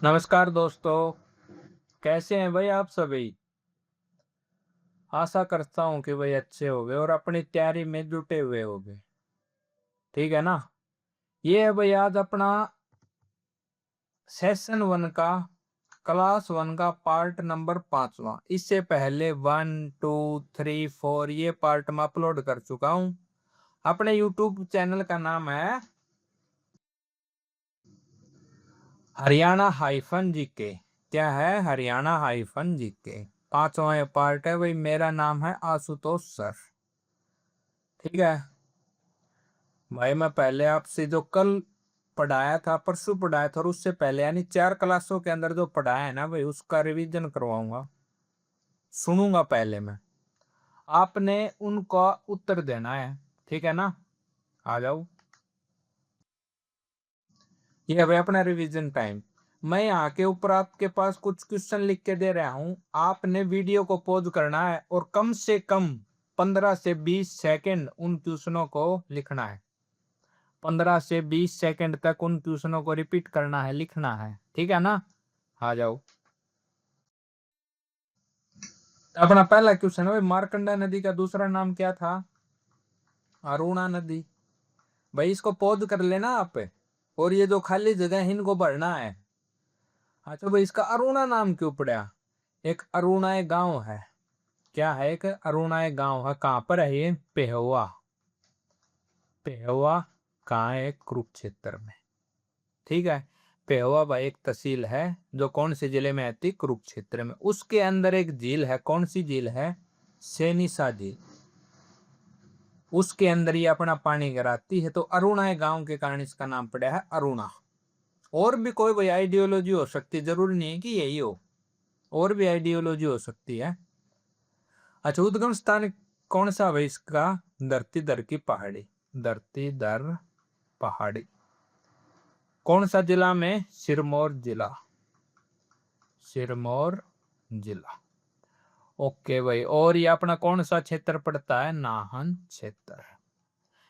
नमस्कार दोस्तों, कैसे हैं भाई आप सभी? आशा करता हूँ कि भाई अच्छे होंगे और अपनी तैयारी में जुटे हुए होंगे, ठीक है ना? ये है भाई आज अपना सेशन 1 का क्लास 1 का पार्ट नंबर 5वां। इससे पहले 1, 2, 3, 4 ये पार्ट मैं अपलोड कर चुका हूँ। अपने यूट्यूब चैनल का नाम है हरियाणा हाइफन जीके। क्या है? Haryana hyphen GK. 5वां पार्ट है भाई। मेरा नाम है आशुतोष सर, ठीक है भाई। मैं पहले आपसे जो कल पढ़ाया था, परसों पढ़ाया था और उससे पहले यानी 4 क्लासों के अंदर जो पढ़ाया है ना भाई, उसका रिवीजन करवाऊंगा। सुनूंगा पहले मैं, आपने उनका उत्तर देना है, ठीक है ना? आ जाओ। ये है भाई अपना रिवीजन टाइम। मैं यहाँ के ऊपर आपके पास कुछ क्वेश्चन लिख के दे रहा हूँ। आपने वीडियो को पॉज करना है और कम से कम 15 से 20 सेकंड उन क्वेश्चनों को लिखना है। 15 से 20 सेकंड तक उन क्वेश्चनों को रिपीट करना है, लिखना है, ठीक है ना? आ जाओ। अपना पहला क्वेश्चन है, मार्कंडा नदी का दूसरा नाम क्या था? अरुणा नदी। भाई इसको पॉज कर लेना आप, और ये जो खाली जगह है इनको भरना है। अच्छा भाई, इसका अरुणा नाम क्यों पड़ा? एक अरुणा गांव है। क्या है? एक अरुणा गांव है। कहां पर है ये? पेहवा। पेहवा कहाँ है? कुरुक्षेत्र में, ठीक है। पेहवा भाई एक तहसील है जो कौन से जिले में आती? कुरुक्षेत्र में। उसके अंदर एक झील है। कौन सी झील है? सेनिसा झील। उसके अंदर ये अपना पानी गिराती है, तो अरुणा गांव के कारण इसका नाम पड़ा है अरुणा। और भी कोई भाई आइडियोलॉजी हो सकती है, जरूरी नहीं है कि यही हो, और भी आइडियोलॉजी हो सकती है। अच्छा, उद्गम स्थान कौन सा भाई इसका? धरती दर की पहाड़ी। धरती दर पहाड़ी कौन सा जिला में? सिरमौर जिला। सिरमौर जिला। ओके भाई। और ये अपना कौन सा क्षेत्र पड़ता है? नाहन क्षेत्र।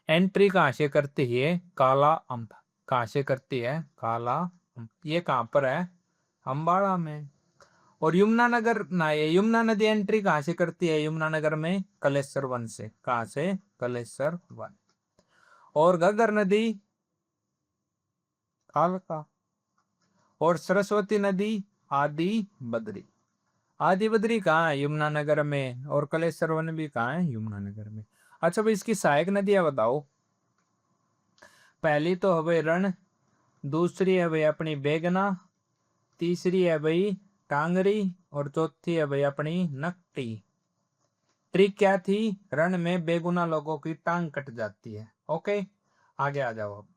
एंट्री कहां से करती है? काला अम्ब। कहां से करती है? काला अम्ब। ये कहां पर है? अंबाला में। और यमुना नगर ना, ये यमुना नदी एंट्री कहां से करती है यमुना नगर में? कलेश्वर वन से। कहां से? कलेश्वर वन। और घग्गर नदी? कालका। और सरस्वती नदी? आदि बद्री। आदि बद्री कहाँ है? यमुना नगर में। और कलेश्वर वन भी कहाँ है? यमुना नगर में। अच्छा भाई, इसकी सहायक नदियां बताओ। पहली तो है भाई रण, दूसरी है भाई अपनी बेगना, तीसरी है भाई टांगरी, और चौथी है भाई अपनी नकटी। ट्रिक क्या थी? रण में बेगुना लोगों की टांग कट जाती है। ओके, आगे आ जाओ अब।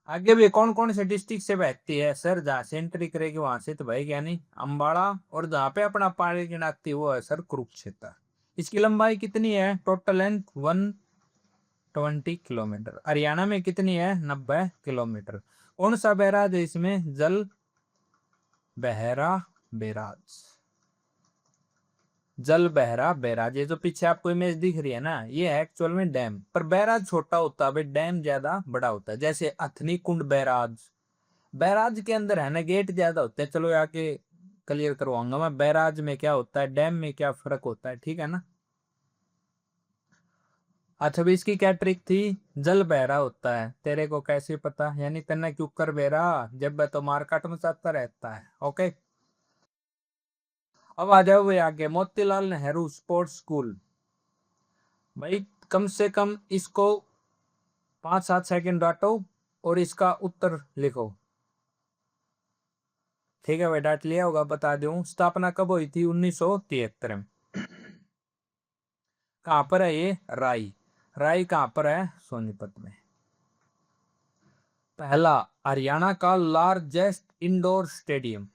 आगे भी कौन कौन से डिस्ट्रिक्ट से बहती है सर? जहां से एंट्री करेगी वहां से तो भाई क्या नहीं, अम्बाड़ा। और जहां पे अपना पानी गिनाती है वो है सर कुरुक्षेत्र। इसकी लंबाई कितनी है? Total length 120 kilometre. हरियाणा में कितनी है? 90 किलोमीटर। कौन सा बैराज है इसमें? जल बहरा बैराज। जल बहरा बैराज। ये जो पीछे आपको इमेज दिख रही है ना, ये है एक्चुअल में डैम, पर बैराज छोटा होता है भाई, डैम ज्यादा बड़ा होता है। जैसे अथनी कुंड बैराज, बैराज के अंदर है ना गेट ज्यादा होते हैं। चलो आके क्लियर करवाऊंगा मैं, बैराज में क्या होता है, डैम में क्या फर्क होता है, ठीक है ना? अच्छा भी इसकी क्या ट्रिक थी? जल बहरा होता है, तेरे को कैसे पता? यानी तेना क्यों कर बहरा, जब तो मारकाट में जाता रहता है। ओके, अब आ जाओ भाई आगे। Motilal Nehru sports school. भाई कम से कम इसको 5-7 सेकंड डांटो और इसका उत्तर लिखो, ठीक है भाई? डांट लिया होगा, बता दूं। स्थापना कब हुई थी? 1973 में। कहां पर है ये? राई। राई कहां पर है? सोनीपत में। पहला, हरियाणा का लार्जेस्ट इंडोर स्टेडियम।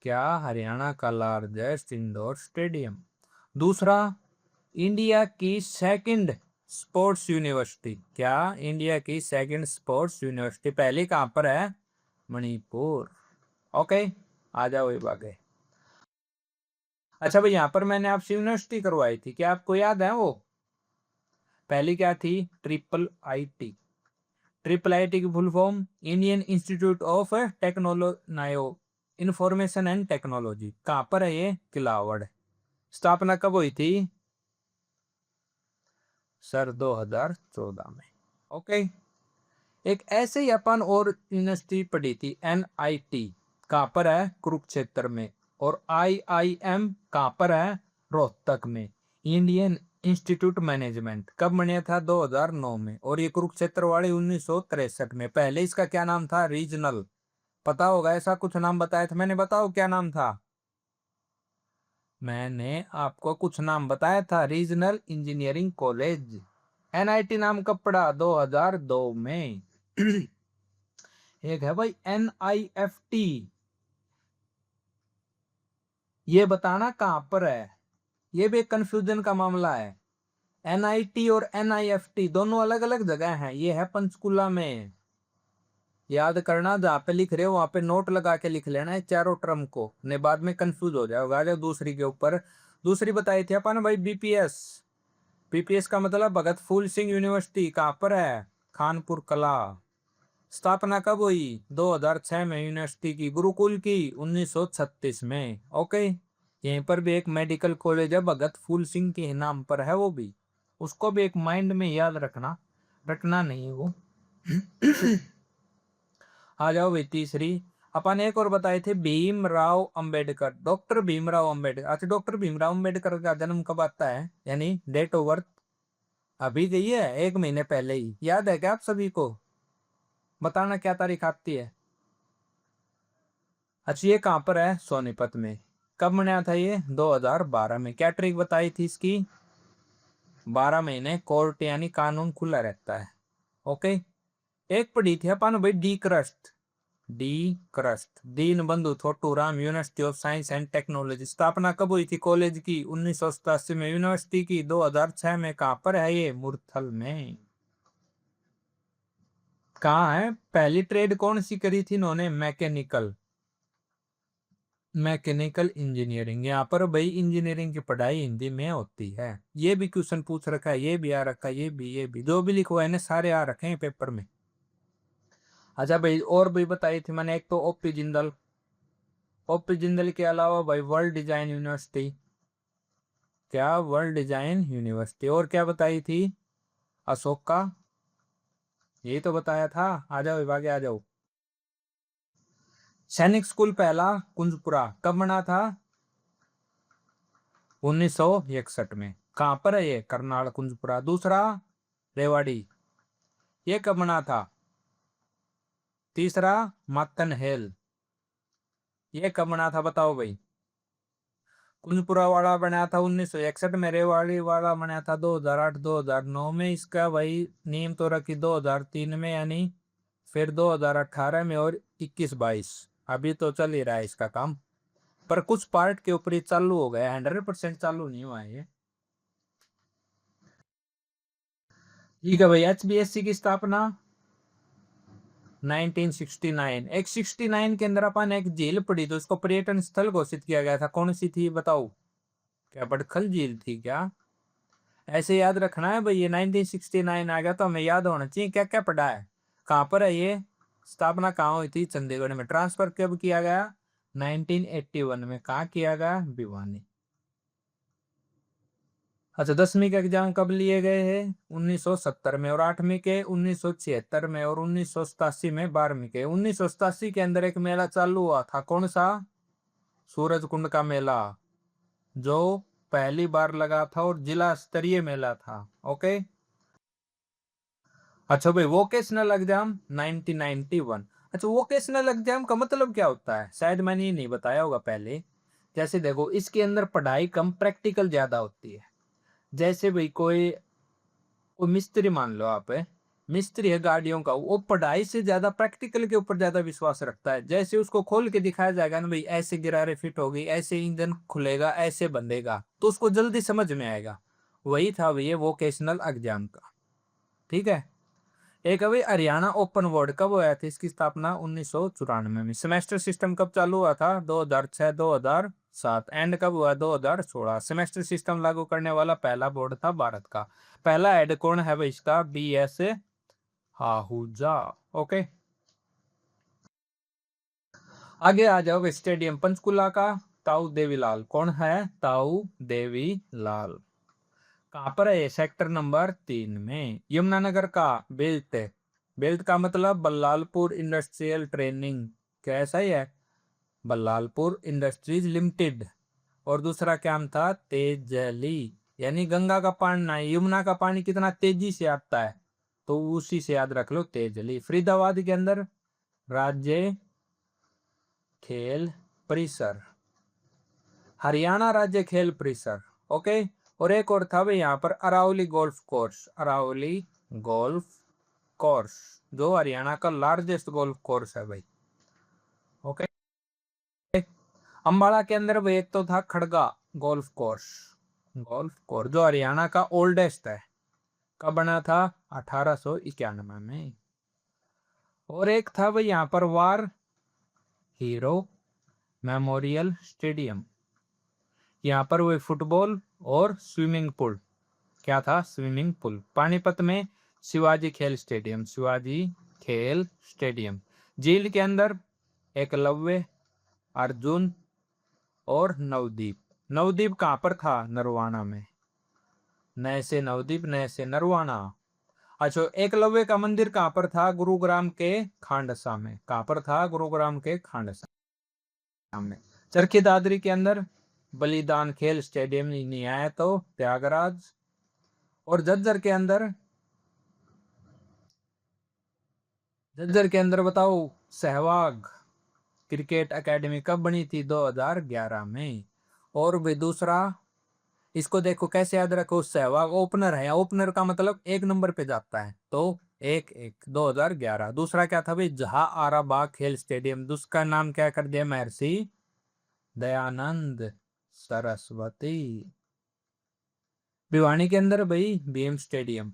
क्या? हरियाणा का लार्जेस्ट इंडोर स्टेडियम। दूसरा, इंडिया की सेकंड स्पोर्ट्स यूनिवर्सिटी। क्या? इंडिया की सेकंड स्पोर्ट्स यूनिवर्सिटी। पहली कहां पर है? मणिपुर। ओके, आ जाओ ये आगे। अच्छा भाई, यहां पर मैंने आपसे यूनिवर्सिटी करवाई थी, क्या आपको याद है वो? पहली क्या थी? Triple IT. ट्रिपल आईटी की full form Indian institute of technology information and technology. कहाँ पर है ये? किलावड़। स्थापना कब हुई थी सर? 2014 में। ओके। एक ऐसे ही अपन और यूनिवर्सिटी पढ़ी थी एनआईटी, कहाँ पर है? कुरुक्षेत्र में। और आईआईएम कहाँ पर है? रोहतक में। इंडियन इंस्टीट्यूट मैनेजमेंट कब बना था? 2009 में। और ये कुरुक्षेत्र वाले 1963 में। पहले इसका क्या नाम था? रीजनल। पता होगा, ऐसा कुछ नाम बताया था मैंने, बताओ क्या नाम था? मैंने आपको कुछ नाम बताया था, रीजनल इंजीनियरिंग कॉलेज। एनआईटी नाम कब पड़ा? 2002 में। एक है भाई एनआईएफटी, ये बताना कहां पर है, ये भी एक कंफ्यूजन का मामला है। एनआईटी और एनआईएफटी दोनों अलग अलग जगह हैं। ये है पंचकुला में। याद करना, जहां पे लिख रहे हो वहां पे नोट लगा के लिख लेना है चारों टर्म को, ने बाद में कंफ्यूज हो जाओगा। जो दूसरी के ऊपर दूसरी बताई थी अपन भाई, बीपीएस। बीपीएस का मतलब भगत फूल सिंह यूनिवर्सिटी, कहाँ पर है? खानपुर कला। स्थापना कब हुई? 2006 में यूनिवर्सिटी की। गुरुकुल की 1936 में। ओके। यहीं पर भी एक मेडिकल कॉलेज है, भगत फूल सिंह के नाम पर है वो भी। उसको भी एक माइंड में याद रखना, रखना नहीं है वो। आ जाओ भाई तीसरी। अपन एक और बताए थे, भीमराव अंबेडकर। डॉक्टर भीमराव अंबेडकर। अच्छा, डॉक्टर भीमराव अंबेडकर का जन्म कब आता है, यानी डेट ऑफ बर्थ? अभी गई है, 1 महीने पहले ही। याद है क्या आप सभी को? बताना क्या तारीख आती है। अच्छा, ये कहां पर है? सोनीपत में। कब मनाया था ये? 2012 में। क्या ट्रिक बताई थी इसकी? 12 महीने कोर्ट यानी कानून खुला रहता है। ओके। एक पढ़ी थी अपन भाई, डी क्रस्ट। डी क्रस्ट, दीन बंधु Chhoturam university of science and technology. स्थापना कब हुई थी कॉलेज की? 1987 में। यूनिवर्सिटी की 2006 में। कहां पर है ये? मुरथल में। कहाँ है? पहली ट्रेड कौन सी करी थी इन्होंने? मैकेनिकल। Mechanical engineering. यहाँ पर भाई इंजीनियरिंग की पढ़ाई हिंदी में होती है। ये भी क्वेश्चन पूछ रखा है, ये भी आ रखा है, ये भी जो भी लिखवा है ना सारे आ रखे हैं पेपर में। अच्छा भाई, और भी बताई थी मैंने, एक तो ओपी जिंदल। ओपी जिंदल के अलावा भाई वर्ल्ड डिजाइन यूनिवर्सिटी। क्या? World design university. और क्या बताई थी? अशोका। यही तो बताया था। आ जाओ विभाग, आ जाओ। सैनिक स्कूल पहला कुंजपुरा कब बना था? 1961 में। कहां पर है ये? करनाल कुंजपुरा। दूसरा रेवाड़ी, ये कब बना था? तीसरा मातन हेल, ये कब बना था बताओ भाई? कुंजपुरा वाला बना था 1961 में। रेवाड़ी वाला बना था 2008-2009 में। इसका भाई नीम तो रखी 2003 में, यानी फिर 2018 में, और 21-22 अभी तो चल ही रहा है इसका काम। पर कुछ पार्ट के ऊपर ही चालू हो गया, 100% चालू नहीं हुआ है ये। ठीक है भाई, एचबीएससी की स्थापना 1969। एक 69 के अंदर अपन एक झील पड़ी तो उसको पर्यटन स्थल घोषित किया गया था, कौन सी थी बताओ? क्या बड़खल झील थी क्या? ऐसे याद रखना है भाई, ये 1969 आ गया तो हमें याद होना चाहिए क्या क्या पढ़ा है। कहाँ पर है ये? स्थापना कहाँ हुई थी? चंडीगढ़ में। ट्रांसफर कब किया गया? 1981 में। कहाँ किया गया? भिवानी। अच्छा, 10वीं के एग्जाम कब लिए गए हैं? 1970 में। और 8वीं के 1976 में। और 1987 में 12वीं के। 1987 के अंदर एक मेला चालू हुआ था, कौन सा? सूरज कुंड का मेला, जो पहली बार लगा था और जिला स्तरीय मेला था। ओके। अच्छा भाई, वोकेशनल एग्जाम 1991। अच्छा, वोकेशनल एग्जाम का मतलब क्या होता है? शायद मैंने ये नहीं बताया होगा पहले। जैसे देखो, इसके अंदर पढ़ाई कम, प्रैक्टिकल ज्यादा होती है। जैसे भाई कोई कोई मिस्त्री मान लो आप है, मिस्त्री है गाड़ियों का, वो पढ़ाई से ज्यादा प्रैक्टिकल के ऊपर ज्यादा विश्वास रखता है। जैसे उसको खोल के दिखाया जाएगा ना भाई, ऐसे गिरारे फिट होगी, ऐसे इंजन खुलेगा, ऐसे बंधेगा, तो उसको जल्दी समझ में आएगा। वही था भैया वोकेशनल एग्जाम का। ठीक है। एक अभी हरियाणा ओपन बोर्ड कब हुआ था? इसकी स्थापना 1994 में। सेमेस्टर सिस्टम कब चालू हुआ था? 2006 2007। एंड कब हुआ? 2016। सेमेस्टर सिस्टम लागू करने वाला पहला बोर्ड था भारत का। पहला हेड कौन है भाई इसका? B S Ahuja. ओके, आगे आ जाओ। स्टेडियम पंचकुला का ताऊ देवीलाल। कौन है? ताऊ देवीलाल। कहां पर है? सेक्टर नंबर 3 में। यमुनानगर का बेल्ट। बेल्ट का मतलब बल्लालपुर इंडस्ट्रियल ट्रेनिंग, कैसा ही है, बल्लालपुर इंडस्ट्रीज लिमिटेड। और दूसरा क्या नाम था? तेजली। यानी गंगा का पानी ना, यमुना का पानी कितना तेजी से आता है, तो उसी से याद रख लो, तेजली। फरीदाबाद के अंदर राज्य खेल परिसर, हरियाणा राज्य खेल परिसर। ओके, और एक और था भाई यहाँ पर Aravalli golf course. Aravalli golf course जो हरियाणा का लार्जेस्ट गोल्फ कोर्स है भाई। ओके, अंबाला के अंदर भाई एक तो था Khadga golf course. Golf course जो हरियाणा का ओल्डेस्ट है। कब बना था? 1891 में। और एक था भाई यहाँ पर वार हीरो मेमोरियल स्टेडियम। यहाँ पर वो फुटबॉल और स्विमिंग पूल। क्या था? Swimming pool. पानीपत में शिवाजी खेल स्टेडियम। शिवाजी खेल स्टेडियम। झील के अंदर एकलव्य, अर्जुन और नवदीप। नवदीप कहां पर था? नरवाना में। नए से नवदीप, नए से नरवाना। अच्छा, एकलव्य का मंदिर कहां पर था? गुरुग्राम के खांडसा में। कहां पर था? गुरुग्राम के खांडसा में। चरखी दादरी के अंदर बलिदान खेल स्टेडियम नहीं आया तो त्यागराज। और झज्जर के अंदर, झज्जर के अंदर बताओ, सहवाग क्रिकेट एकेडमी कब बनी थी? 2011 में। और भी दूसरा, इसको देखो कैसे याद रखो, सहवाग ओपनर है। ओपनर का मतलब एक नंबर पे जाता है, तो 1-1 2011। दूसरा क्या था भाई? जहा आरा बाग खेल स्टेडियम। दूसरा नाम क्या कर दिया? महर्षि दयानंद सरस्वती। भिवानी के अंदर भाई भीम स्टेडियम।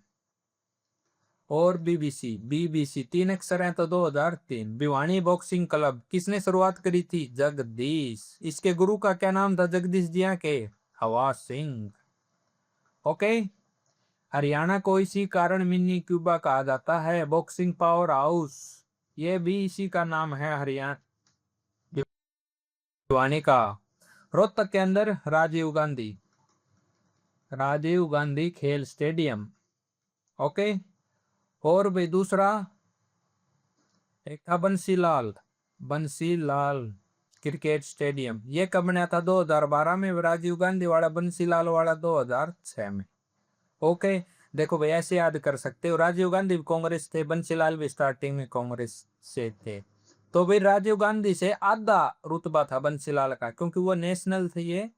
और बीबीसी, बीबीसी 3 अक्षर हैं तो 2003। भिवानी बॉक्सिंग क्लब किसने शुरुआत करी थी? जगदीश। इसके गुरु का क्या नाम था? जगदीश जिया के हवा सिंह। ओके, हरियाणा को इसी कारण मिनी क्यूबा कहा जाता है, बॉक्सिंग पावर हाउस। ये भी इसी का नाम है, हरियाणा भिवानी का। रोहतक के अंदर राजीव गांधी, राजीव गांधी खेल स्टेडियम। ओके, और भी दूसरा एक था बंसीलाल, बंसीलाल क्रिकेट स्टेडियम। ये कब बना था? 2012 में। राजीव गांधी वाला, बंसीलाल वाला 2006 में। ओके, देखो भाई ऐसे याद कर सकते हो। राजीव गांधी भी कांग्रेस थे, बंसीलाल भी स्टार्टिंग में कांग्रेस से थे। तो भाई राजीव गांधी से आधा रुतबा था बंसीलाल का, क्योंकि वो नेशनल थे, ये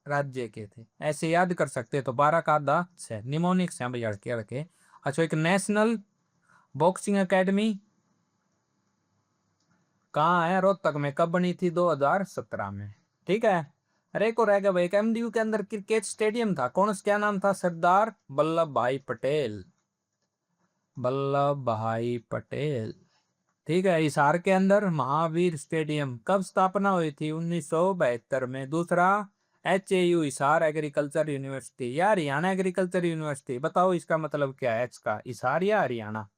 राज्य के थे। ऐसे याद कर सकते हो। तो 12 का आधा 6 निमोनिक्स हैं भैया के रखे। अच्छा, एक नेशनल बॉक्सिंग एकेडमी कहाँ है? रोहतक में। कब बनी थी? 2017 में। ठीक है। अरे को रह गया भाई, एक एमडीयू के अंदर क्रिकेट स्टेडियम था। कौन, क्या नाम था? सरदार वल्लभ भाई पटेल। वल्लभ भाई पटेल। ठीक है। हिसार के अंदर महावीर स्टेडियम। कब स्थापना हुई थी? 1972 में। दूसरा HAU हिसार एग्रीकल्चर यूनिवर्सिटी या हरियाणा एग्रीकल्चर यूनिवर्सिटी। बताओ इसका मतलब क्या है? एच का हिसार या हरियाणा।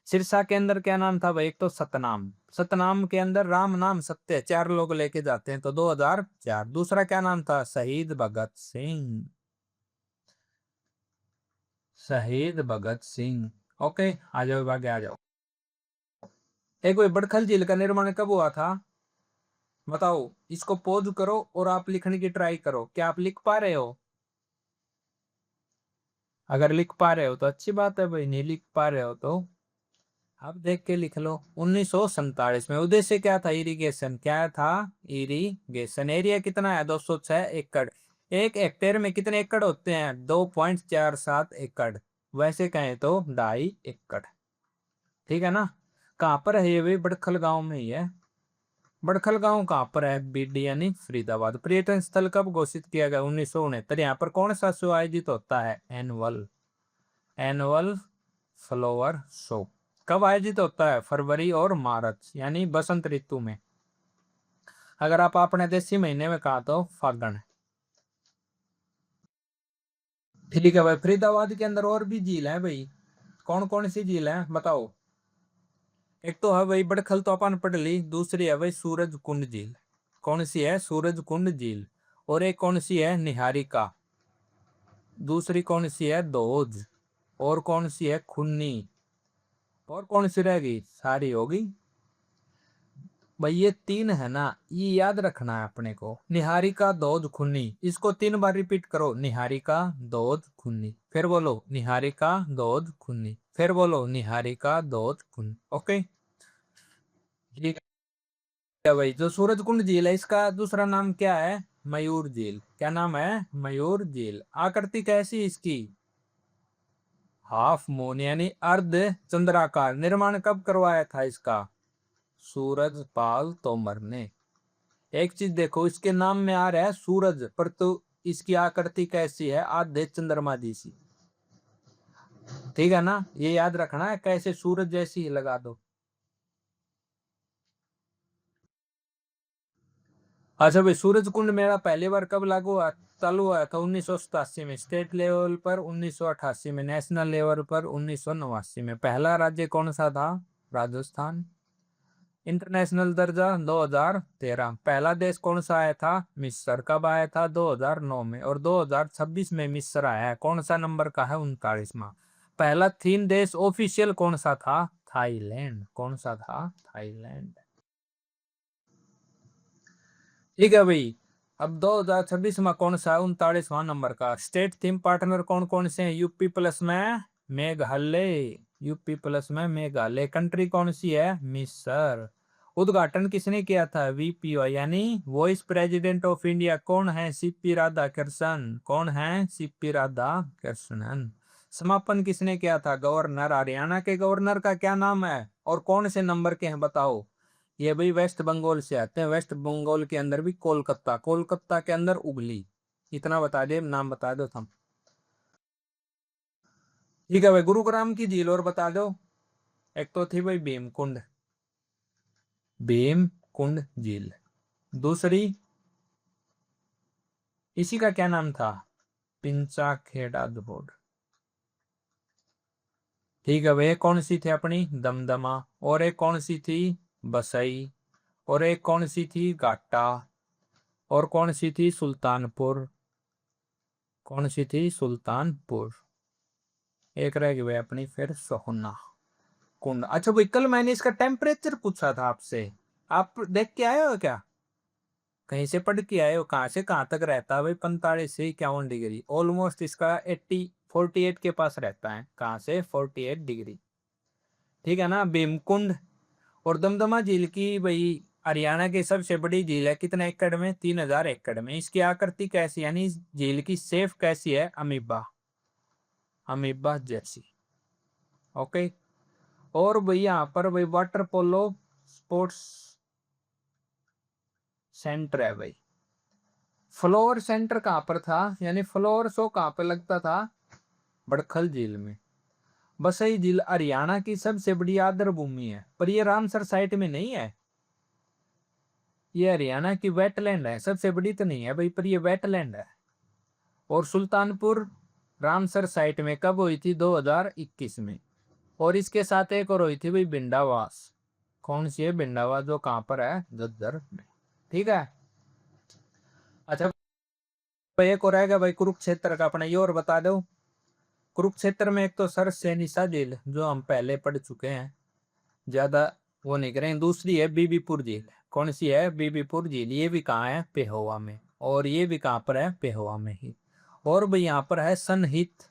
सिरसा के अंदर क्या नाम था भाई? एक तो सतनाम। सतनाम के अंदर राम नाम सत्य, 4 लोग लेके जाते हैं, तो 2004। दूसरा क्या नाम था? शहीद भगत सिंह। शहीद भगत सिंह। ओके, आ जाओ आगे आ जाओ। एक कोई बड़खल झील का निर्माण कब हुआ था? बताओ। इसको पॉज करो और आप लिखने की ट्राई करो। क्या आप लिख पा रहे हो? अगर लिख पा रहे हो तो अच्छी बात है भाई, नहीं लिख पा रहे हो तो आप देख के लिख लो। 1947 में। उद्देश्य क्या था? इरिगेशन। क्या था? इरिगेशन। एरिया कितना है? 206 एकड़। एक हेक्टेयर में कितने एकड़ होते हैं? 2.47 एकड़। वैसे कहें तो 2.5 एकड़। ठीक है ना? कहाँ पर है ये भी? बड़खल गांव में ही है। बड़खल गांव कहाँ पर है? बीडी यानी फरीदाबाद। पर्यटन स्थल कब घोषित किया गया? 1969। यहाँ पर कौन सा शो आयोजित होता है? Annual, annual flower show. कब आयोजित होता है? फरवरी और मार्च यानी बसंत ऋतु में। अगर आप अपने देसी महीने में कहा तो फागण। ठीक है भाई। फरीदाबाद के अंदर और भी झील है भाई। कौन कौन सी झील है बताओ। एक तो है भाई बड़खल, तो अपन पढ़ ली। दूसरी है भाई सूरज कुंड झील। कौन सी है? सूरज कुंड झील। और एक कौन सी है? निहारिका। दूसरी कौन सी है? दोज। और कौन सी है? खुन्नी। और कौन सी रहेगी? सारी होगी भाई। ये तीन है ना, ये याद रखना है अपने को। निहारिका, दोज, खुन्नी। इसको 3 बार रिपीट करो। निहारिका, दोज, खुन्नी। फिर बोलो निहारिका, दोज, खुन्नी। फिर बोलो निहारिका, दोज, खुन्नी। ओके, ठीक है भाई। जो सूरज कुंड झील है, इसका दूसरा नाम क्या है? मयूर झील। क्या नाम है? मयूर झील। आकृति कैसी इसकी? हाफ मून यानी अर्ध चंद्राकार। निर्माण कब करवाया था इसका? सूरज पाल तोमर ने। एक चीज देखो, इसके नाम में आ रहा है सूरज, पर तो इसकी आकृति कैसी है? आधे चंद्रमा जैसी। ठीक है ना, ये याद रखना है, कैसे सूरज जैसी ही लगा दो। अच्छा भाई, सूरज कुंड मेला पहली बार कब लागू हुआ? चालू हुआ था 1987 में स्टेट लेवल पर, 1988 में नेशनल लेवल पर, 1989 में। पहला राज्य कौन सा था? राजस्थान। इंटरनेशनल दर्जा 2013। पहला देश कौन सा आया था? मिस्र। कब आया था? 2009 में। और 2026 में मिस्र आया है। कौन सा नंबर का है? 39वां। पहला थीम देश ऑफिशियल कौन सा था? थाईलैंड। कौन सा था? थाईलैंड। ठीक है भाई। अब 2026 में कौन सा है? 39वां नंबर का। स्टेट थीम पार्टनर कौन कौन से हैं? यूपी प्लस में मेघालय। यूपी प्लस में मेघालय। कंट्री कौन सी है? मिस्र। उद्घाटन किसने किया था? वीपीओ यानी वॉइस प्रेसिडेंट ऑफ इंडिया। कौन है? सीपी राधाकृष्णन। कौन है? सीपी राधाकृष्णन। समापन किसने किया था? गवर्नर। हरियाणा के गवर्नर का क्या नाम है? और कौन से नंबर के हैं बताओ। ये भाई वेस्ट बंगाल से आते हैं। वेस्ट बंगाल के अंदर भी कोलकाता, कोलकाता के अंदर उगली। इतना बता दे, नाम बता दो तुम। ठीक है भाई, गुरुग्राम की झील और बता दो। एक तो थी भाई भीमकुंड, भीमकुंड झील। दूसरी, इसी का क्या नाम था? पिंचा खेड़ा धोड। ठीक है भाई, कौन सी थी अपनी? दमदमा। और एक कौन सी थी? बसई। और एक कौन सी थी? घाटा। और कौन सी थी? सुल्तानपुर। कौन सी थी? सुल्तानपुर। एक रह गई भाई अपनी फिर, सोहना कुंड। अच्छा भाई, कल मैंने इसका टेम्परेचर पूछा था आपसे, आप देख के आए हो क्या? कहीं से पढ़ के आए हो? कहाँ से कहाँ तक रहता है भाई? 45 से 51 डिग्री, ऑलमोस्ट इसका 48 के पास रहता है। कहाँ से? 48 डिग्री। ठीक है ना। भीमकुंड और दमदमा झील की भाई, हरियाणा की सबसे बड़ी झील है। कितने एकड़ में? 3000 एकड़ में। इसकी आकृति कैसी, यानी इस झील की शेप कैसी है? अमीबा, अमीबा जैसी। ओके। और भाई यहाँ पर भाई वाटर पोलो स्पोर्ट्स सेंटर है भाई। फ्लोर सेंटर कहाँ पर था, यानी फ्लोर शो कहाँ पर लगता था? बड़खल झील में। बसई झील हरियाणा की सबसे बड़ी आर्द्र भूमि है, पर ये रामसर साइट में नहीं है। ये हरियाणा की वेटलैंड है, सबसे बड़ी तो नहीं है भाई, पर ये वेटलैंड है। और सुल्तानपुर रामसर साइट में कब हुई थी? 2021 में। और इसके साथ एक और हुई थी भाई, बिंडावास। कौन सी है? बिंडावास, जो कहाँ पर है? झज्जर में। ठीक है। अच्छा भाई, एक और रहेगा भाई कुरुक्षेत्र का अपना, ये और बता दो। कुरुक्षेत्र में एक तो सर सैनिसा झील, जो हम पहले पढ़ चुके हैं, ज्यादा वो नहीं करेंगे। दूसरी है बीबीपुर झील। कौन सी है? बीबीपुर झील। ये भी कहाँ है? पेहोवा में। और ये भी कहाँ पर है? पेहोवा में ही। और भाई यहाँ पर है सनहित,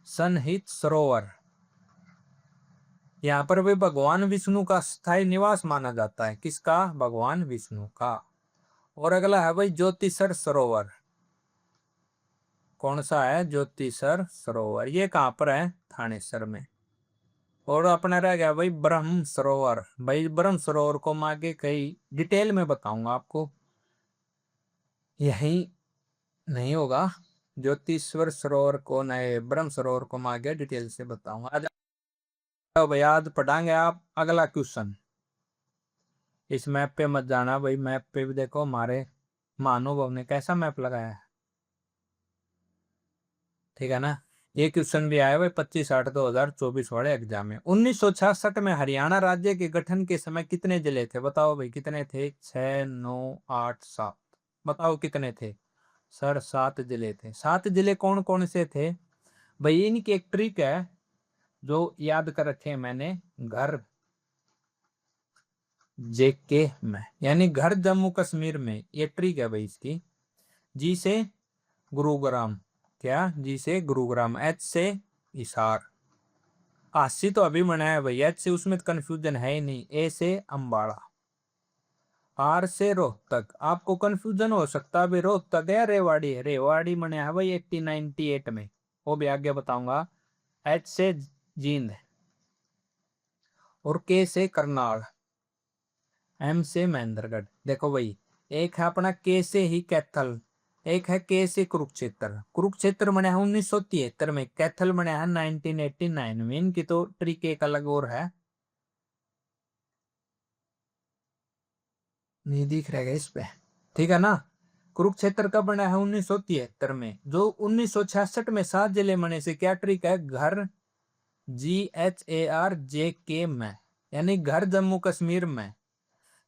सनहित सरोवर। यहाँ पर भी भगवान विष्णु का स्थायी निवास माना जाता है। किसका? भगवान विष्णु का। और अगला है भाई ज्योतिसर सरोवर। कौन सा है? ज्योतिसर सरोवर। ये कहाँ पर है? थानेसर में। और अपना रह गया भाई ब्रह्म सरोवर। भाई ब्रह्म सरोवर को मैं आगे कई डिटेल में बताऊंगा आपको, यही नहीं होगा। ज्योतिश्वर सरोवर को, नए ब्रह्म सरोवर को मैं आगे डिटेल से बताऊंगा। आज भाई याद पढ़ाएंगे आप अगला क्वेश्चन। इस मैप पे मत जाना भाई, मैप पे भी देखो हमारे महानुभव ने कैसा मैप लगाया है। ठीक है ना। ये क्वेश्चन भी आया हुआ 25/8/2024 वाले एग्जाम में। 1966 में हरियाणा राज्य के गठन के समय कितने जिले थे? बताओ भाई कितने थे? 6, 9, 8, 7। बताओ कितने थे? सर 7 जिले थे। 7 जिले कौन कौन से थे भाई? इनकी एक ट्रिक है जो याद कर रखे हैं मैंने, घर जेके में, यानी घर जम्मू कश्मीर में, ये ट्रिक है भाई इसकी। जी से गुरुग्राम, क्या? जी से गुरुग्राम, एच से हिसार, आशी तो अभी मना है भाई, एच से उसमें तो कंफ्यूजन है ही नहीं, ए से अंबाला, आर से रोहतक। आपको कंफ्यूजन हो सकता है भाई रोहतक है रेवाड़ी है, रेवाड़ी मने है भाई 1898 में, वो भी आगे बताऊंगा। एच से जींद और के से करनाल, एम से महेंद्रगढ़। देखो भाई, एक है अपना के से ही कैथल, एक है के से कुरुक्षेत्र। कुरुक्षेत्र मने है 1973 में, कैथल मने है 1989 में। इनकी तो ट्रिक एक अलग और है, नहीं दिख रहेगा इस पे, ठीक है ना। कुरुक्षेत्र का बना है 1973 में। जो 1966 में 7 जिले बने से क्या ट्रिक है? घर GHARJK में, यानी घर जम्मू कश्मीर में।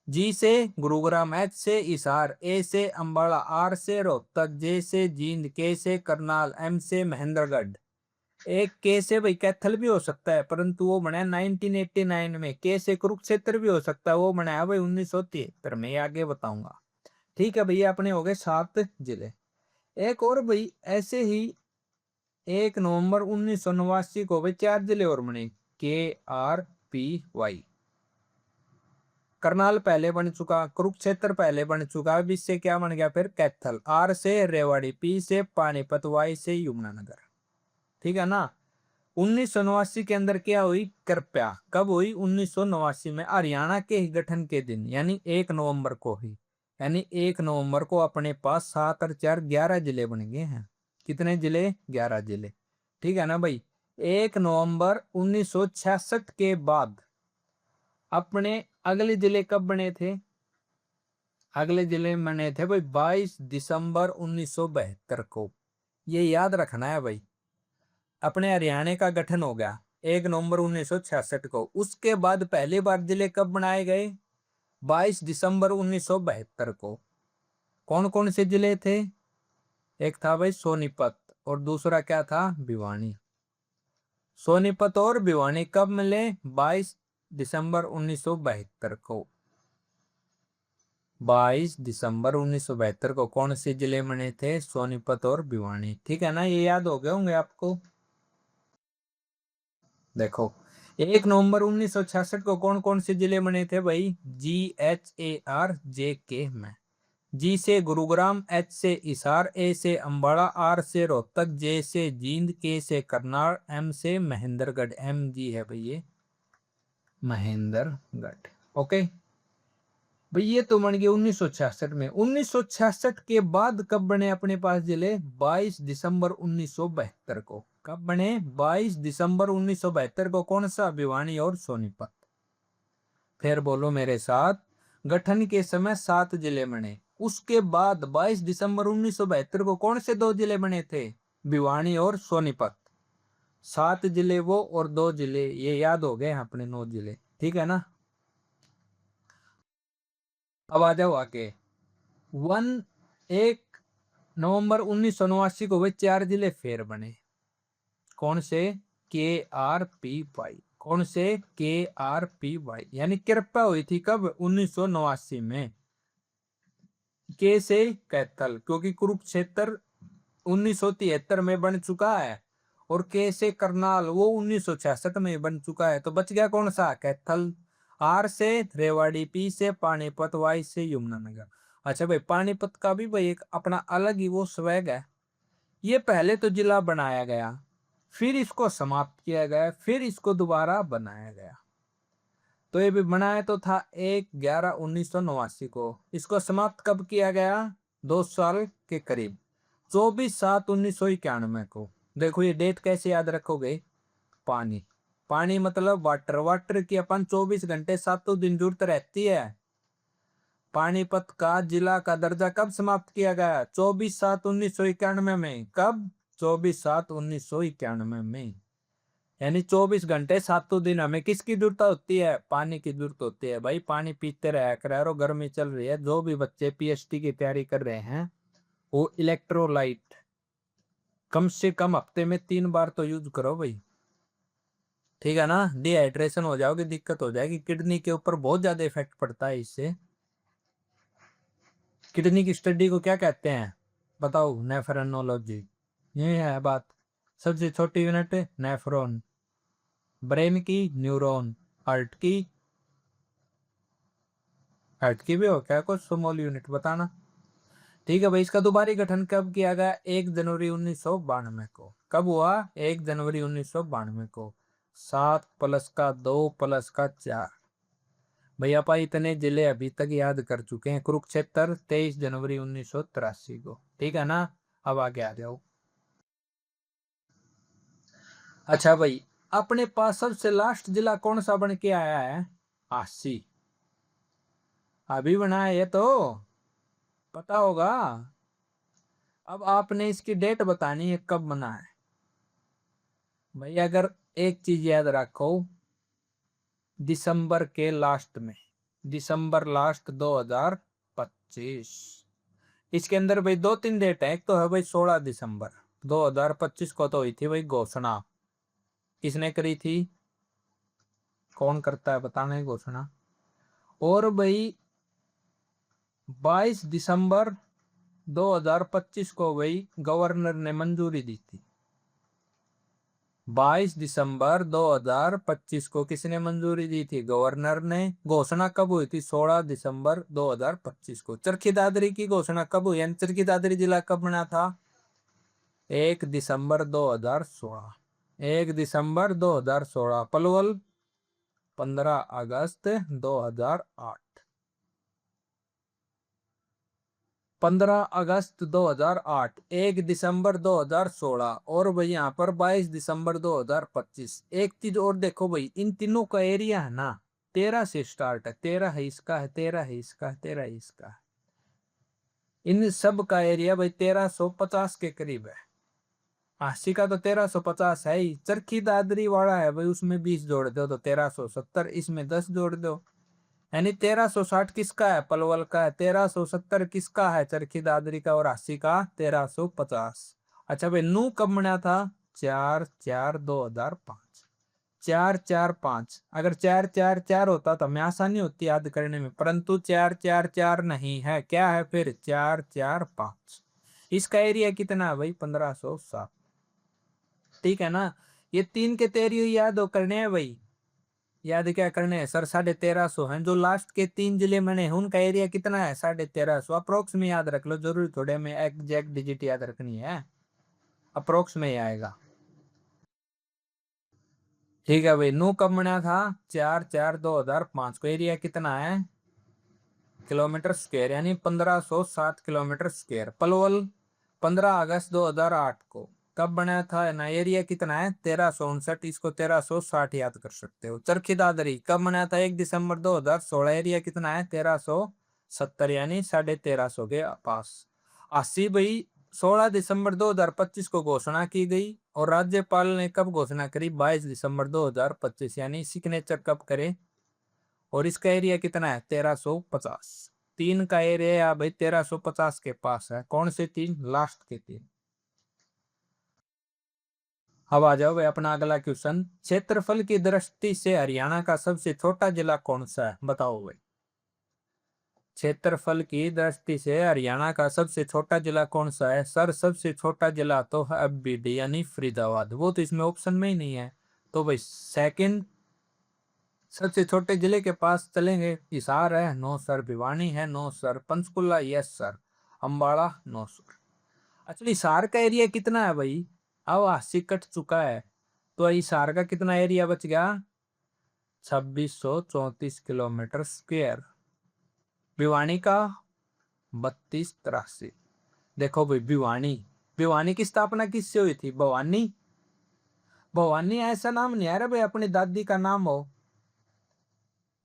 जी से गुरुग्राम, एच से हिसार, ए से अंबाला, आर से रोहतक, जे से जींद, के से करनाल, एम से महेंद्रगढ़। एक के से भाई कैथल भी हो सकता है, परंतु वो बनाया 1989 में। के से कुरुक्षेत्र भी हो सकता है, वो बनाया भाई 1973 में, आगे बताऊंगा। ठीक है भैया, अपने हो गए 7 जिले। एक और भाई ऐसे ही 1 नवंबर 1989 को भाई 4 जिले और बने, KRPY। करनाल पहले बन चुका, कुरुक्षेत्र पहले बन चुका, अब इससे क्या बन गया फिर? कैथल। आर से रेवाड़ी, पी से पानीपत, वाई से यमुनानगर। ठीक है ना। 1989 के अंदर क्या हुई? कृपया कब हुई? 1989 में, हरियाणा के ही गठन के दिन, यानी 1 नवंबर को ही। यानी 1 नवंबर को अपने पास 7 और 4 11 जिले बन गए हैं। कितने जिले? 11 जिले। ठीक है ना भाई। 1 नवंबर 1966 के बाद अपने अगले जिले कब बने थे? अगले जिले बने थे भाई 22 दिसंबर 1972 को। ये याद रखना है भाई। अपने हरियाणा का गठन हो गया 1 नवंबर 1966 को। उसके बाद पहली बार जिले कब बनाए गए? 22 दिसंबर 1972 को। कौन कौन से जिले थे? एक था भाई सोनीपत, और दूसरा क्या था? भिवानी। सोनीपत और भिवानी कब मिले? 22 दिसंबर 1972 को। 22 दिसंबर 1972 को कौन से जिले बने थे? सोनीपत और भिवानी। ठीक है ना, ये याद हो गए होंगे आपको। देखो, 1 नवंबर 1966 को कौन कौन से जिले बने थे भाई? GHARJK में। जी से गुरुग्राम, एच से हिसार, ए से अंबाला, आर से रोहतक, जे से जींद, के से करनाल, एम से महेंद्रगढ़। एम जी है भाई ये महेंद्रगढ़। ओके भाई, ये तो बन गए 1966 में। 1966 के बाद कब बने अपने पास जिले? 22 दिसंबर 1972 को। कब बने? 22 दिसंबर 1972 को। कौन सा? भिवानी और सोनीपत। फिर बोलो मेरे साथ, गठन के समय 7 जिले बने। उसके बाद 22 दिसंबर 1972 को कौन से 2 जिले बने थे? भिवानी और सोनीपत। 7 जिले वो और 2 जिले ये, याद हो गए अपने 9 जिले। ठीक है ना। अब आ जाओ आके। 1 नवंबर 1989 को वे 4 जिले फिर बने। कौन से? KRPY। कौन से? KRPY, यानी कृपया हुई थी कब? 1989 में। के से कैथल, क्योंकि कुरुक्षेत्र 1973 में बन चुका है, और के से करनाल वो 1966 में बन चुका है, तो बच गया कौन सा? कैथल। आर से रेवाड़ी, पी से पानीपत, वाई से यमुनानगर। अच्छा भाई, पानीपत का भी भाई एक अपना अलग ही वो स्वैग है। ये पहले तो जिला बनाया गया, फिर इसको समाप्त किया गया, फिर इसको दोबारा बनाया गया। तो ये भी बनाया तो था 1/11/1989 को। इसको समाप्त कब किया गया? 2 साल के करीब, 24/7/1991 को। देखो ये डेट कैसे याद रखोगे? पानी, पानी मतलब वाटर, वाटर की अपन 24 घंटे 7 दिन जरूरत रहती है। पानीपत का जिला का दर्जा कब समाप्त किया गया? 24/7/1991 में। कब? 24/7/1991 में। यानी 24 घंटे 7 दिन हमें किसकी जरूरत होती है? पानी की जरूरत होती है भाई। पानी पीते रहा करो, गर्मी चल रही है। जो भी बच्चे पीएचडी की तैयारी कर रहे हैं वो इलेक्ट्रोलाइट कम से कम हफ्ते में 3 बार तो यूज करो भाई, ठीक है ना। डिहाइड्रेशन हो जाओगे, दिक्कत हो जाएगी। किडनी के ऊपर बहुत ज्यादा इफेक्ट पड़ता है इससे। किडनी की स्टडी को क्या कहते हैं बताओ? नेफ्रोनोलॉजी। ये है बात। सबसे छोटी यूनिट नेफ्रॉन, ब्रेन की न्यूरॉन, हार्ट की, हार्ट की भी हो क्या कुछ स्मॉल यूनिट बताना। ठीक है भाई। इसका दोबारा गठन कब किया गया? 1 जनवरी 1992 को। कब हुआ? 1 जनवरी 1992 को। 7 + का 2 + का 4। भैया पा इतने जिले अभी तक याद कर चुके हैं। कुरुक्षेत्र 23 जनवरी 1983 को, ठीक है ना। अब आगे आ जाओ। अच्छा भाई, अपने पास सबसे लास्ट जिला कौन सा बन के आया है? 80। अभी बना है ये तो पता होगा। अब आपने इसकी डेट बतानी है कब बना है भाई। अगर एक चीज याद रखो, दिसंबर के लास्ट में, दिसंबर लास्ट 2025। इसके अंदर भाई 2-3 डेट है। एक तो है भाई 16 दिसंबर 2025 को तो हुई थी भाई घोषणा। किसने करी थी? कौन करता है बताना है घोषणा। और भाई 22 दिसंबर 2025 को भाई गवर्नर ने मंजूरी दी थी। 22 दिसंबर 2025 को किसने मंजूरी दी थी? गवर्नर ने। घोषणा कब हुई थी? 16 दिसंबर 2025 को। चरखी दादरी की घोषणा कब हुई? चरखी दादरी जिला कब बना था? 1 दिसंबर 2016। 1 दिसंबर 2016। पलवल 15 अगस्त 2008। 15 अगस्त 2008, 1 दिसंबर 2016 और भाई यहाँ पर 22 दिसंबर 2025। एक चीज और देखो भाई, इन तीनों का एरिया है ना 13 से स्टार्ट है। 13 है इसका है, 13 है इसका है, 13 है इसका है। इन सब का एरिया भाई 1350 के करीब है। 80 का तो 1350 है ही। चरखी दादरी वाला है भाई, उसमें 20 जोड़ दो तो 1370, इसमें 10 जोड़ दो। यानी 1360 किसका है? पलवल का है। 1370 किसका है? चरखी दादरी का। और 80 का 1350। अच्छा भाई, नू कब बना था? 4/4/2005। 4/4/5। अगर 4/4/4 होता तो हमें आसानी होती याद करने में, परंतु 4/4/4 नहीं है। क्या है फिर? 4/4/5। इसका एरिया कितना है भाई? 1507। ठीक है ना। ये 3 के तेरी याद हो करने हैं भाई। याद क्या करने हैं सर? 1350 है। जो लास्ट के 3 जिले मैंने हैं उनका एरिया कितना है? 1350। अप्रोक्स में याद रख लो, जरूरी थोड़े में एग्जैक्ट डिजिट याद रखनी है। अप्रोक्स में ही आएगा। ठीक है भाई। नू कब बना था? 4/4/2005 को। एरिया कितना है? किलोमीटर स्क्वायर, यानी 1507 किलोमीटर स्क्वायर। पलवल 15 अगस्त 2008 को। कब बना था ना? एरिया कितना है? 1359। इसको 1360 याद कर सकते हो। चरखी दादरी कब बना था? 1 दिसंबर 2016। एरिया कितना है? 1370, यानी 1350 के पास। 80 भाई 16 दिसंबर 2025 को घोषणा की गई। और राज्यपाल ने कब घोषणा करी? 22 दिसंबर 2025, यानी सिग्नेचर कब करे? और इसका एरिया कितना है? 1350। 3 का एरिया भाई 1350 के पास है। कौन से 3? लास्ट के 3। अब आ जाओ भाई अपना अगला क्वेश्चन। क्षेत्रफल की दृष्टि से हरियाणा का सबसे छोटा जिला कौन सा है? बताओ भाई। क्षेत्रफल की दृष्टि से हरियाणा का सबसे छोटा जिला कौन सा है? सर सबसे छोटा जिला तो है बीडी, यानी फरीदाबाद। वो तो इसमें ऑप्शन में ही नहीं है। तो भाई सेकंड सबसे छोटे जिले के पास चलेंगे। हिसार है? No sir. भिवानी है? No sir. Panchkula? Yes sir. Ambala? No sir. अच्छा, हिसार का एरिया कितना है भाई? अब 80 कट चुका है तो हिसार का कितना एरिया बच गया? 2634 किलोमीटर स्क्वायर। भिवानी का 3283। देखो भाई, भिवानी, भिवानी की स्थापना किससे हुई थी? भवानी। भवानी ऐसा नाम नहीं आ रहा भाई अपनी दादी का नाम हो।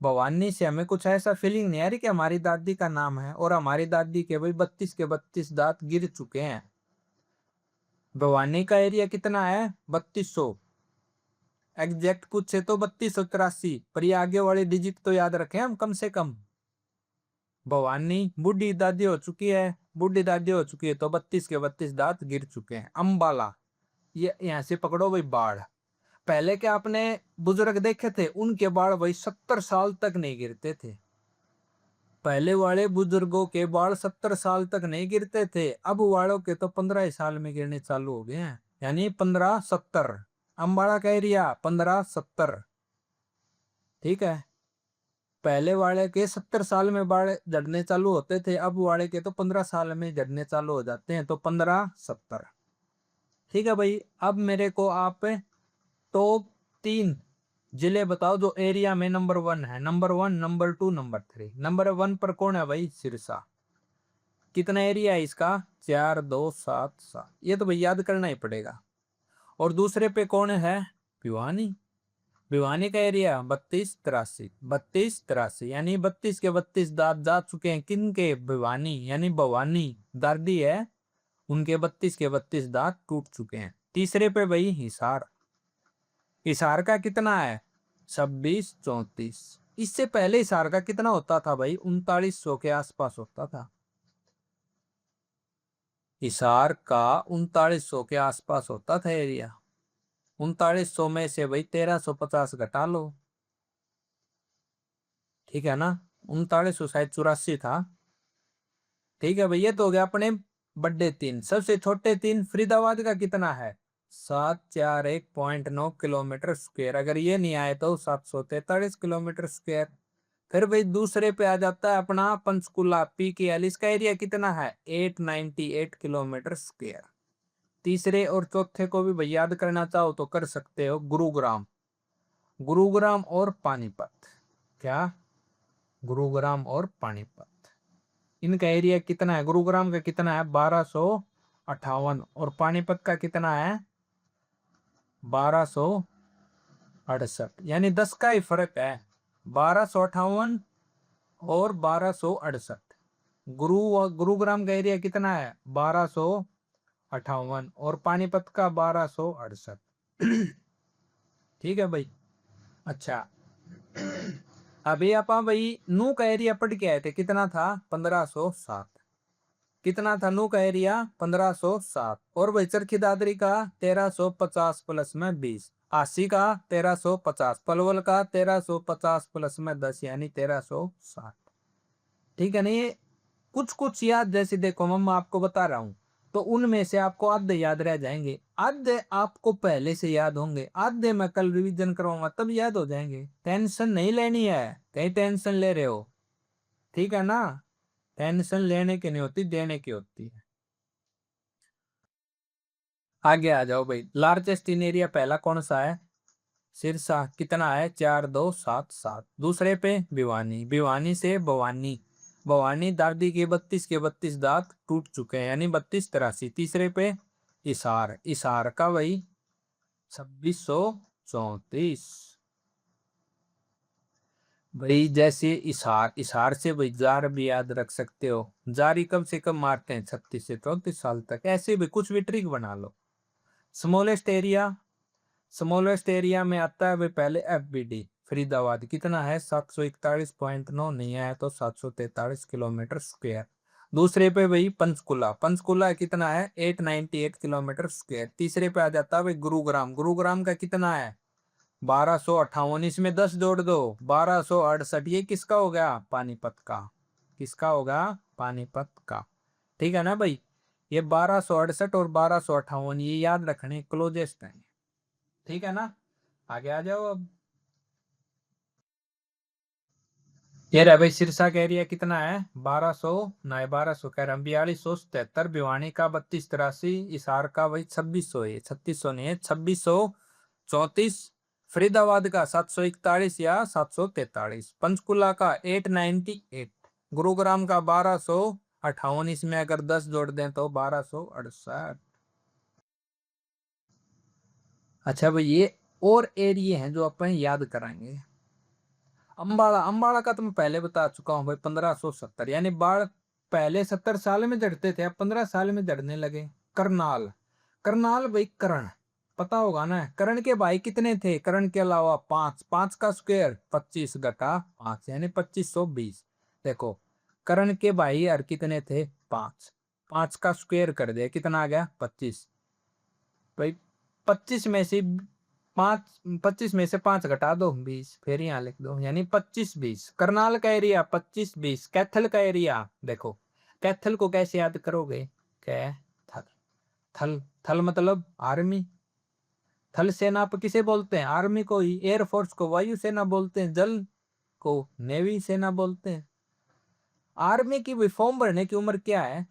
भवानी से हमें कुछ ऐसा फीलिंग नहीं आ रही कि हमारी दादी का नाम है। और हमारी दादी के भाई 32 के 32 दांत गिर चुके हैं। भिवानी का एरिया कितना है 3200। एग्जैक्ट पूछे तो 3283, पर ये आगे वाले डिजिट तो याद रखें हम कम से कम। भवानी बूढ़ी दादी हो चुकी है, बूढ़ी दादी हो चुकी है तो 32 के 32 दांत गिर चुके हैं। अंबाला, ये यहां से पकड़ो भाई बाढ़। पहले के आपने बुजुर्ग देखे थे, उनके बाढ़ भाई 70 साल तक नहीं गिरते थे। पहले वाले बुजुर्गों के बाल 70 साल तक नहीं गिरते थे, अब वालों के तो 15 साल में गिरने चालू हो गए हैं, यानी 1570। अंबाला का एरिया 1570। ठीक है, पहले वाले के 70 साल में बाढ़ झड़ने चालू होते थे, अब वाले के तो 15 साल में झड़ने चालू हो जाते हैं, तो 1570। ठीक है भाई, अब मेरे को आप टॉप 3 जिले बताओ जो एरिया में नंबर 1 है। Number 1, number 2, number 3। नंबर 1 पर कौन है भाई? सिरसा। कितना एरिया है इसका? 4277। ये तो भाई याद करना ही पड़ेगा। और दूसरे पे कौन है? भिवानी। भिवानी का एरिया 3283। 3283 यानी 32 के 32 दांत जा चुके हैं। किन के? भिवानी, यानी भवानी दादी है, उनके 32 के 32 दांत टूट चुके हैं। तीसरे पे भाई हिसार। हिसार का कितना है? 2634। इससे पहले हिसार का कितना होता था भाई? 3900 के आसपास होता था। हिसार का 3900 के आसपास होता था एरिया। 3900 में से भाई 1350 घटा लो। ठीक है ना, 3900 शायद 84 था। ठीक है भैया, तो हो गया अपने बड़े 3। सबसे छोटे 3, फरीदाबाद का कितना है? 741.9 किलोमीटर स्क्वायर। अगर ये नहीं आए तो 743 किलोमीटर स्क्वायर। फिर भाई दूसरे पे आ जाता है अपना पंचकुला, PKL। इसका एरिया कितना है? 898 किलोमीटर स्क्वायर। तीसरे और चौथे को भी भाई याद करना चाहो तो कर सकते हो। गुरुग्राम, गुरुग्राम और पानीपत। क्या? गुरुग्राम और पानीपत, इनका एरिया कितना है? गुरुग्राम का कितना है? 1258। और पानीपत का कितना है? 1268। यानी 10 का ही फर्क है। 1258 और 1268। गुरुग्राम का एरिया कितना है? 1258 और पानीपत का 1268। ठीक है भाई। अच्छा, अभी आप भाई नू का एरिया पढ़ के आए थे, कितना था? 1507। कितना था नू का एरिया? 1507। और भाई चरखी दादरी का 1350 प्लस में 20। आसी का 1350। पलवल का 1350 प्लस में 10, यानी 1360। ठीक है ना? ये कुछ कुछ याद, जैसे देखो मम्मा आपको बता रहा हूं, तो उनमें से आपको आधे याद रह जाएंगे, आधे आपको पहले से याद होंगे, आधे मैं कल रिवीजन करवाऊंगा तब याद हो जाएंगे। टेंशन नहीं लेनी है, कहीं टेंशन ले रहे हो? ठीक है ना, टेंशन लेने की नहीं होती, देने की होती है। आगे आ जाओ भाई। लार्जेस्ट इन एरिया पहला कौन सा है? सिरसा। कितना है? 4277। दूसरे पे भिवानी, भिवानी से भवानी। भवानी दादी के 32 के 32 दांत टूट चुके हैं, यानी 3283। तीसरे पे इसार, इसार का वही 2634। भाई जैसे इसार, इसार से भाई जार भी याद रख सकते हो। जारी कम से कम मारते हैं 36 से 34 साल तक। ऐसे भी कुछ भी ट्रिक बना लो। स्मॉलेस्ट एरिया, स्मॉलेस्ट एरिया में आता है भाई पहले FBD। फरीदाबाद कितना है? 741.9। नहीं आया तो 743 किलोमीटर स्क्वायर। दूसरे पे भाई पंचकुला, पंचकुला कितना है? 898 किलोमीटर स्क्वायर। तीसरे पे आ जाता है भाई गुरुग्राम, गुरुग्राम का कितना है? 1258। इसमें 10 जोड़ दो, 1268। ये किसका हो गया? पानीपत का। किसका होगा? पानीपत का। ठीक है ना भाई, ये 1268 और 1258 ये याद रखने क्लोजेस्ट है। ठीक है ना, आगे आ जाओ अब। ये रहा भाई सिरसा का एरिया कितना है? 1200, ना 1200 कह रहा हूँ, 4277। भिवानी का 3283। इसार का भाई 2600 है, 3600 नहीं है, 2634। फरीदाबाद का 741 या 743। पंचकुला का 898। गुरुग्राम का 1258। इसमें अगर 10 जोड़ दें तो 1268। अच्छा भाई, ये और एरिया हैं जो अपन याद कराएंगे। अंबाला, अंबाला का तो मैं पहले बता चुका हूँ भाई 1570। यानी बाढ़ पहले 70 साल में जड़ते थे, अब 15 साल में जड़ने लगे। करनाल, करनाल भाई कर्ण, पता होगा ना, कर्ण के भाई कितने थे, कर्ण के अलावा पांच, पांच का स्क्वायर 25 घटा 5 यानी 2520। देखो कर्ण के भाई यार कितने थे, पांच, पांच का स्क्वायर कर दे कितना आ गया 25। भाई 25 में से पांच, 25 में से पांच घटा दो 20, फिर यहाँ लिख दो, यानी 25-20। करनाल का एरिया 25-20। कैथल का एरिया देखो, कैथल को कैसे याद करोगे, कैथल, थल, थल मतलब आर्मी, थल सेना आप किसे बोलते हैं, आर्मी को ही, एयरफोर्स को वायु सेना बोलते हैं, जल को नेवी सेना बोलते हैं। आर्मी की भी फॉर्म भरने की उम्र क्या है,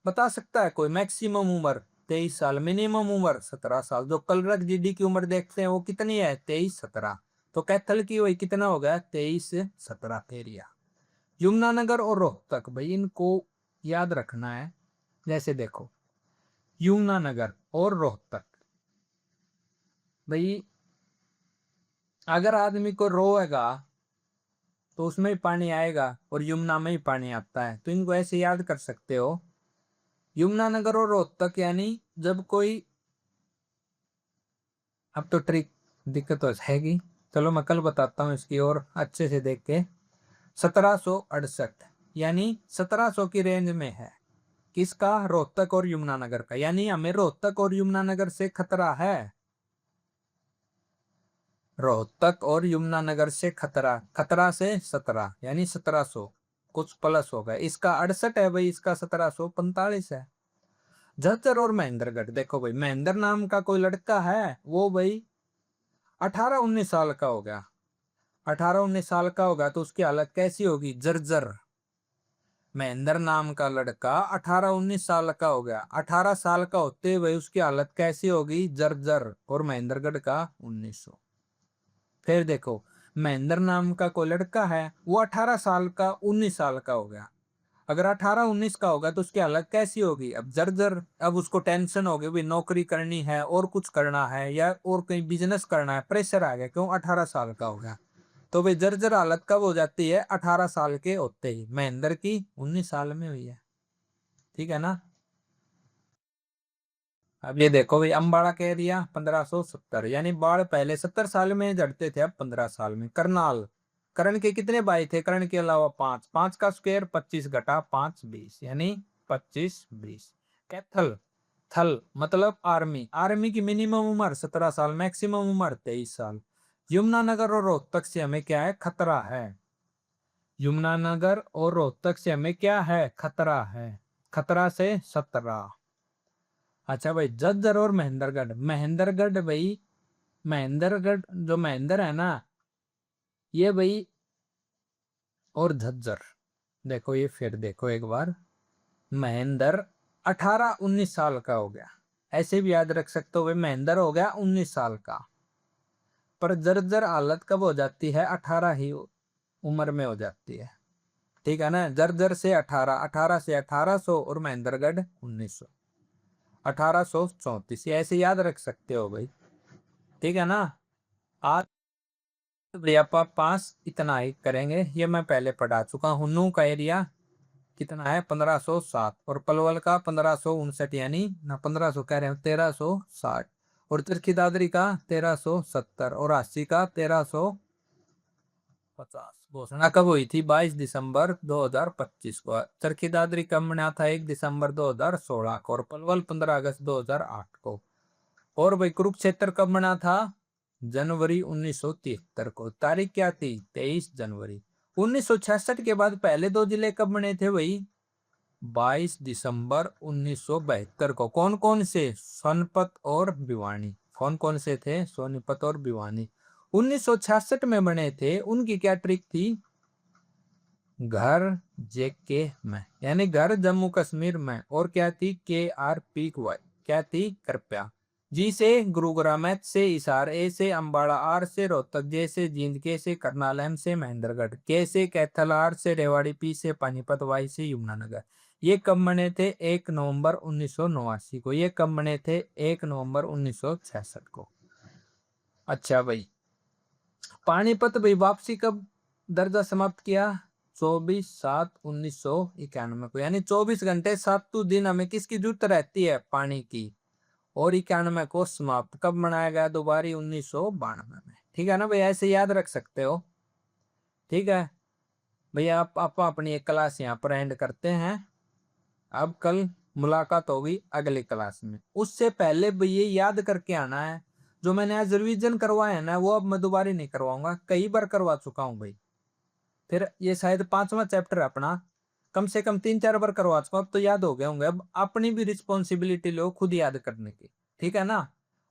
बता सकता है कोई, मैक्सिमम उम्र 23 साल, मिनिमम उम्र 17 साल। जो कलरक जीडी की उम्र देखते हैं वो कितनी है, 23-17। तो कैथल की वही कितना हो गया, 23-17 एरिया। यमुनानगर और रोहतक भाई इनको याद रखना है। जैसे देखो यमुनानगर और रोहतक भाई, अगर आदमी को रोएगा तो उसमें ही पानी आएगा और यमुना में ही पानी आता है, तो इनको ऐसे याद कर सकते हो। यमुनानगर और रोहतक यानी जब कोई, अब तो ट्रिक दिक्कत तो हैगी, चलो मैं कल बताता हूँ इसकी और अच्छे से देख के। 1768 यानी 1700 की रेंज में है, किसका, रोहतक और यमुनानगर का, यानी हमें रोहतक और यमुनानगर से खतरा है, रोहतक और यमुनानगर से खतरा, खतरा से 17 यानी 1700 कुछ प्लस हो गया, इसका 68 है भाई, इसका 1745 है। झज्जर और महेंद्रगढ़ देखो भाई, महेंद्र नाम का कोई लड़का है, वो भाई 18-19 साल का हो गया, 18-19 साल का होगा तो उसकी हालत कैसी होगी, जर्जर। महेंद्र नाम का लड़का 18-19 साल का हो गया, 18 साल का होते हुए उसकी हालत कैसी होगी, जर्जर, और महेंद्रगढ़ का 1900। फिर देखो महेंद्र नाम का कोई लड़का है, वो 18 साल का 19 साल का हो गया, अगर 18-19 का होगा तो उसकी हालत कैसी होगी, अब जर्जर। अब उसको टेंशन हो गई भाई, नौकरी करनी है और कुछ करना है या और कहीं बिजनेस करना है, प्रेशर आ गया, क्यों, 18 साल का हो गया। तो भाई जर्जर हालत कब हो जाती है, 18 साल के होते ही, महेंद्र की 19 साल में हुई है, ठीक है ना। अब ये देखो भाई अम्बाड़ा का एरिया 1570, यानी बाढ़ पहले 70 साल में झड़ते थे, अब 15 साल में। करनाल, कर्ण के कितने भाई थे, कर्ण के अलावा पांच, पांच का स्क्वायर 25 घटा 5 20 यानी 25-20। कैथल, थल मतलब आर्मी, आर्मी की मिनिमम उम्र 17 साल, मैक्सिमम उम्र 23 साल। यमुनानगर और रोहतक से हमें क्या है, खतरा है, यमुनानगर और रोहतक से हमें क्या है, खतरा है, खतरा से 17। अच्छा भाई झज्जर और महेंद्रगढ़, महेंद्रगढ़ भाई, महेंद्रगढ़ जो महेंद्र है ना, ये भाई और झज्जर, देखो ये फिर देखो एक बार, महेंद्र 18-19 साल का हो गया, ऐसे भी याद रख सकते हो भाई, महेंद्र हो गया 19 साल का, पर जर्जर हालत कब हो जाती है, 18 ही उम्र में हो जाती है, ठीक है ना। जर्जर से 18, 18 से 1800 और महेंद्रगढ़ 1900, 1834, ऐसे याद रख सकते हो भाई, ठीक है ना। आज भैया पास इतना ही करेंगे, ये मैं पहले पढ़ा चुका हूँ। नू का एरिया कितना है, 1507, और पलवल का 1559, यानी ना 1500 कह रहे हो, 1360, और चरखी दादरी का 1370, और अस्सी का 1350। घोषणा कब हुई थी, 22 दिसंबर 2025 को। चरखी दादरी कब बना था, 1 दिसंबर 2016 को, और पलवल 15 अगस्त 2008 को। और भाई कुरुक्षेत्र कब बना था, जनवरी 1973 को। तारीख क्या थी, 23 जनवरी। 1966 के बाद पहले दो जिले कब बने थे भाई, 22 दिसंबर 1972 को। कौन कौन से, सोनीपत और भिवानी, कौन कौन से थे, सोनीपत और भिवानी। 1966 में बने थे, उनकी क्या ट्रिक थी, घर जेके में, यानी घर जम्मू कश्मीर में, और क्या थी, KRPY, क्या थी, कृपया। जी से गुरुग्राम, एच से हिसार, ए से अम्बाड़ा, आर से रोहतक, जे से जींद, के से करनाल, एम से महेंद्रगढ़, के से कैथल, आर से रेवाड़ी, पी से पानीपत, वाई से यमुनानगर। ये कब बने थे, 1 नवंबर 1989 को। ये कब बने थे, 1 नवंबर 1966 को। अच्छा भाई पानीपत भाई वापसी कब दर्जा समाप्त किया, 24/7/1991 को, यानी 24 घंटे 7 दिन हमें किसकी जरूरत रहती है, पानी की। और 91 को समाप्त कब मनाया गया दोबारा? 1992 में। ठीक है ना भैया, ऐसे याद रख सकते हो। ठीक है भैया, आप अपनी एक क्लास यहाँ पर एंड करते हैं। अब कल मुलाकात होगी अगली क्लास में। उससे पहले भैया याद करके आना है, जो मैंने आज रिवीजन करवाया है ना, वो अब मैं दोबारा नहीं करवाऊंगा, कई बार करवा चुका हूँ भाई। फिर ये शायद 5वां चैप्टर है अपना, कम से कम 3-4 बार करवा चुका, अब तो याद हो गए होंगे। अब अपनी भी रिस्पॉन्सिबिलिटी लो खुद याद करने की। ठीक है ना?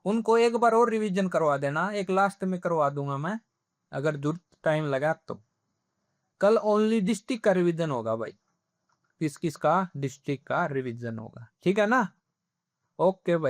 उनको एक बार और रिवीजन करवा देना, एक लास्ट में करवा दूंगा मैं, अगर जरूरत टाइम लगा तो। कल ओनली डिस्ट्रिक्ट का रिवीजन होगा भाई, किस किस का डिस्ट्रिक्ट का रिवीजन होगा। ठीक है ना? ओके भाई।